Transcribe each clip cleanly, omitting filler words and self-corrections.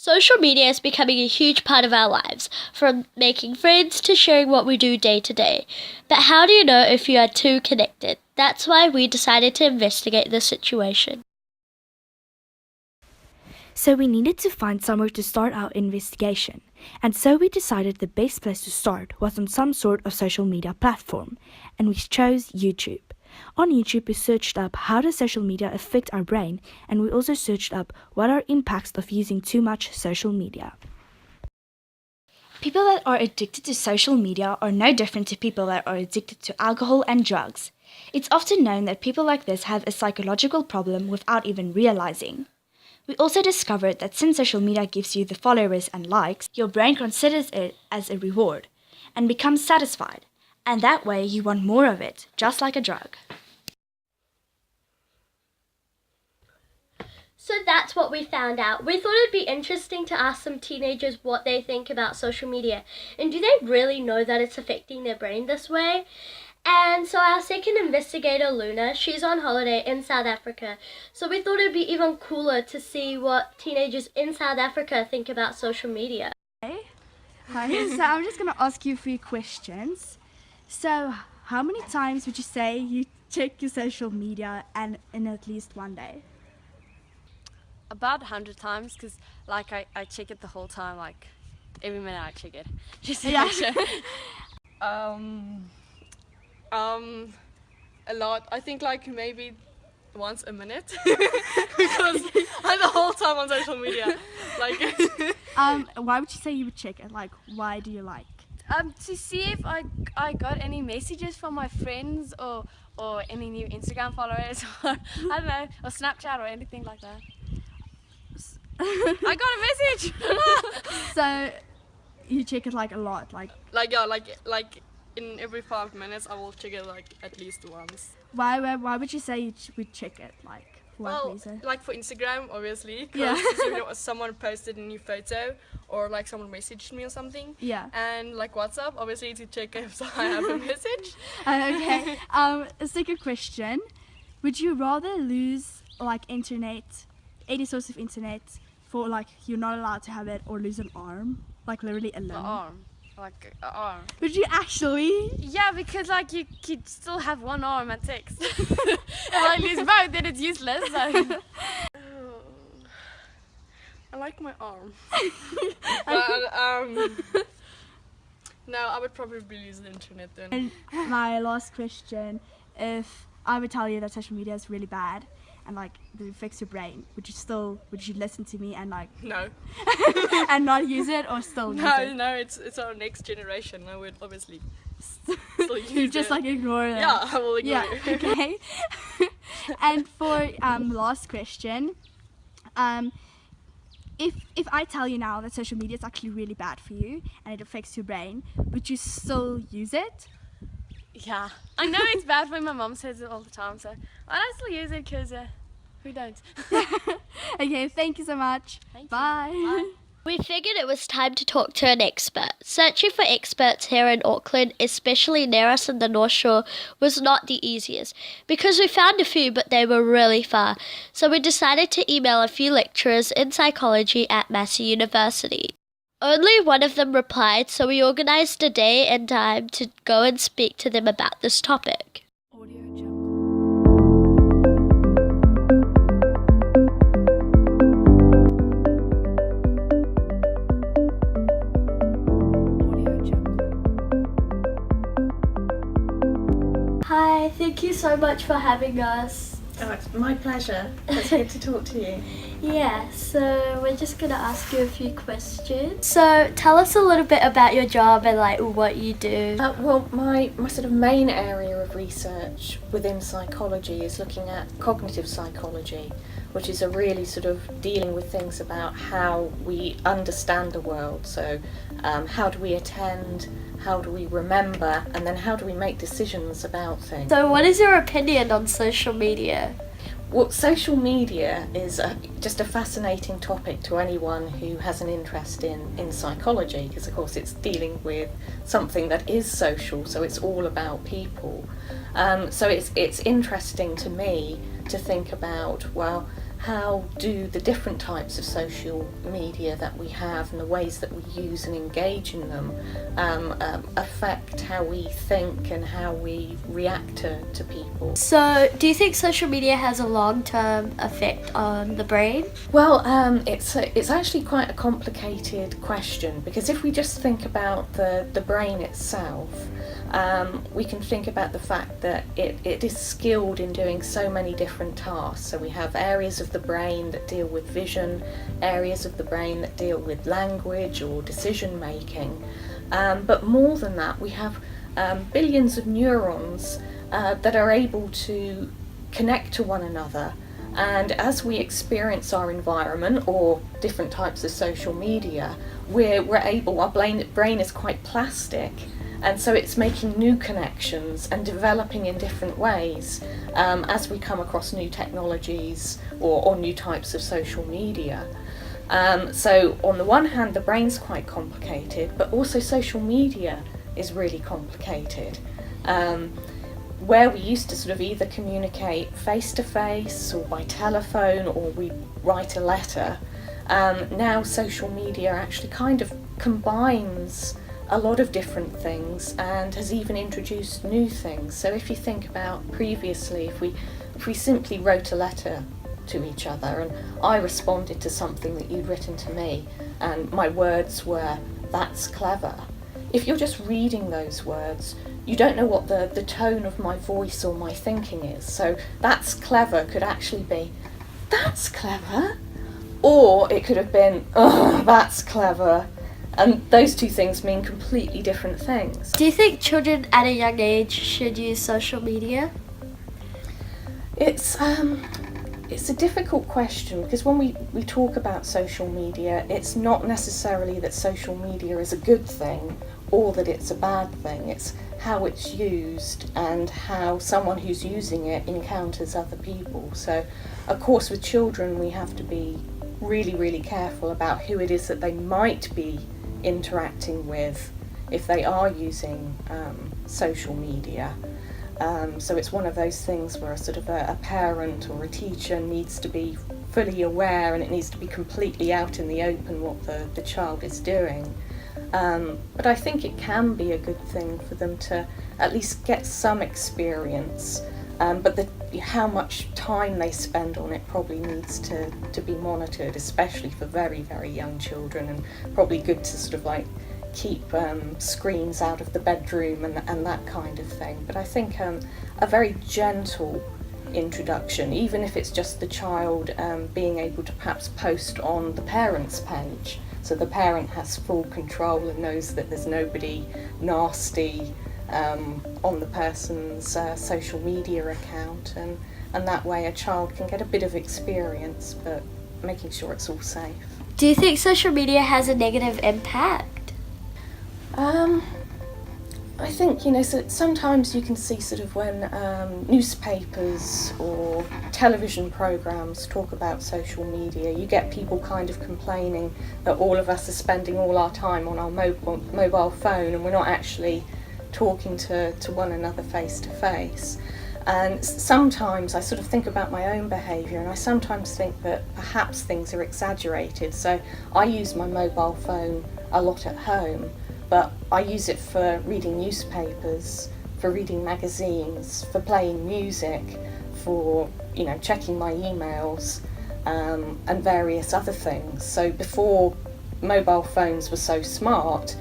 Social media is becoming a huge part of our lives, from making friends to sharing what we do day to day. But how do you know if you are too connected? That's why we decided to investigate the situation. So we needed to find somewhere to start our investigation. And so we decided the best place to start was on some sort of social media platform. And we chose YouTube. On YouTube, we searched up how does social media affect our brain, and we also searched up what are impacts of using too much social media. People that are addicted to social media are no different to people that are addicted to alcohol and drugs. It's often known that people like this have a psychological problem without even realizing. We also discovered that since social media gives you the followers and likes, your brain considers it as a reward and becomes satisfied. And that way you want more of it, just like a drug. So that's what we found out. We thought it'd be interesting to ask some teenagers what they think about social media and do they really know that it's affecting their brain this way? And so our second investigator, Luna, she's on holiday in South Africa. So we thought it'd be even cooler to see what teenagers in South Africa think about social media. Hi, so I'm just going to ask you a few questions. So, how many times would you say you check your social media and in at least one day? About 100 times, because like I check it the whole time, like every minute I check it just to make sure. A lot. I think like maybe once a minute because I'm the whole time on social media. Like Why would you say you would check it? Like, why do you like? To see if I got any messages from my friends or any new Instagram followers or I don't know, or Snapchat or anything like that. I got a message. So you check it like a lot, like like in every 5 minutes I will check it like at least once. why would you say you would check it? Like, for what reason? Like for Instagram, obviously, Yeah. because someone posted a new photo or like someone messaged me or something. Yeah. And like WhatsApp, obviously, to check if I have a message. Okay. A second question: would you rather lose like internet, any source of internet, for like you're not allowed to have it, or lose an arm, like literally a limb? Arm. Would you actually? Yeah, because like you could still have one arm and text. If I lose both, then it's useless. So. I like my arm. But, no, I would probably use the internet then. And my last question: if I would tell you that social media is really bad and like it affects your brain, would you listen to me and like No. and not use it, or still use it? No, it's our next generation. I would obviously still use You just it. like ignore it. Yeah, I will ignore Yeah. it. Okay. And for last question, if I tell you now that social media is actually really bad for you and it affects your brain, would you still use it? Yeah, I know it's bad when my mom says it all the time, so I still use it because who don't? Okay, thank you so much. Thank you. Bye. Bye. We figured it was time to talk to an expert. Searching for experts here in Auckland, especially near us in the North Shore, was not the easiest because we found a few but they were really far. So we decided to email a few lecturers in psychology at Massey University. Only one of them replied, so we organised a day and time to go and speak to them about this topic. Hi, thank you so much for having us. Oh, it's my pleasure. It's good to talk to you. Yeah, so we're just gonna ask you a few questions. So tell us a little bit about your job and like what you do. Well, my sort of main area of research within psychology is looking at cognitive psychology, which is a really sort of dealing with things about how we understand the world. So how do we attend, how do we remember, and then how do we make decisions about things. So what is your opinion on social media? Well, social media is just a fascinating topic to anyone who has an interest in psychology, because of course it's dealing with something that is social, so it's all about people. So it's interesting to me to think about, well, how do the different types of social media that we have and the ways that we use and engage in them affect how we think and how we react to people. So, do you think social media has a long-term effect on the brain? Well, it's actually quite a complicated question, because if we just think about the brain itself, we can think about the fact that it is skilled in doing so many different tasks. So we have areas of the brain that deal with vision, areas of the brain that deal with language or decision making. But more than that, we have billions of neurons that are able to connect to one another. And as we experience our environment or different types of social media, our brain is quite plastic, and so it's making new connections and developing in different ways as we come across new technologies or new types of social media. So on the one hand, the brain's quite complicated, but also social media is really complicated. Where we used to sort of either communicate face to face or by telephone or we write a letter, now social media actually kind of combines a lot of different things and has even introduced new things. So if you think about previously, if we simply wrote a letter to each other and I responded to something that you'd written to me and my words were, "That's clever." If you're just reading those words, you don't know what the tone of my voice or my thinking is. So "that's clever" could actually be, "That's clever," or it could have been, "Oh, that's clever." And those two things mean completely different things. Do you think children at a young age should use social media? It's a difficult question, because when we talk about social media, it's not necessarily that social media is a good thing or that it's a bad thing. It's how it's used and how someone who's using it encounters other people. So, of course, with children, we have to be really, really careful about who it is that they might be interacting with if they are using social media. So it's one of those things where a parent or a teacher needs to be fully aware, and it needs to be completely out in the open what the child is doing. But I think it can be a good thing for them to at least get some experience. But how much time they spend on it probably needs to be monitored, especially for very, very young children, and probably good to keep screens out of the bedroom and that kind of thing. But I think a very gentle introduction, even if it's just the child being able to perhaps post on the parent's page, so the parent has full control and knows that there's nobody nasty on the person's social media account, and that way a child can get a bit of experience, but making sure it's all safe. Do you think social media has a negative impact? I think, so sometimes you can see when newspapers or television programs talk about social media, you get people kind of complaining that all of us are spending all our time on our mobile phone and we're not actually talking to one another face to face. And sometimes I think about my own behaviour, and I sometimes think that perhaps things are exaggerated. So I use my mobile phone a lot at home, but I use it for reading newspapers, for reading magazines, for playing music, for checking my emails, and various other things. So before mobile phones were so smart,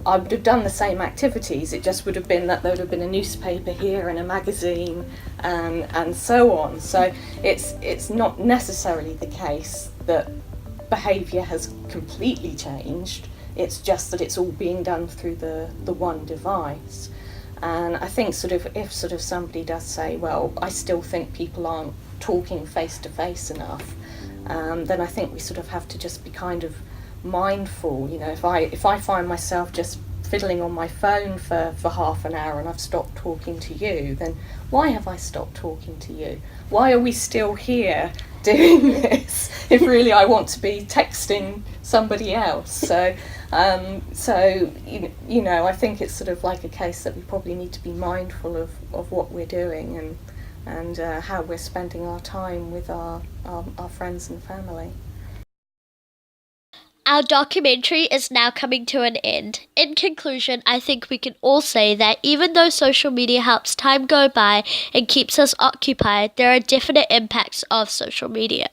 I would have done the same activities. It just would have been that there would have been a newspaper here and a magazine and so on. So it's not necessarily the case that behaviour has completely changed. It's just that it's all being done through the one device. And I think if somebody does say, well, I still think people aren't talking face to face enough, then I think we have to just be kind of mindful. If I find myself just fiddling on my phone for half an hour and I've stopped talking to you, then why have I stopped talking to you? Why are we still here doing this if really I want to be texting somebody else? So I think it's a case that we probably need to be mindful of what we're doing, and how we're spending our time with our friends and family. Our documentary is now coming to an end. In conclusion, I think we can all say that even though social media helps time go by and keeps us occupied, there are definite impacts of social media.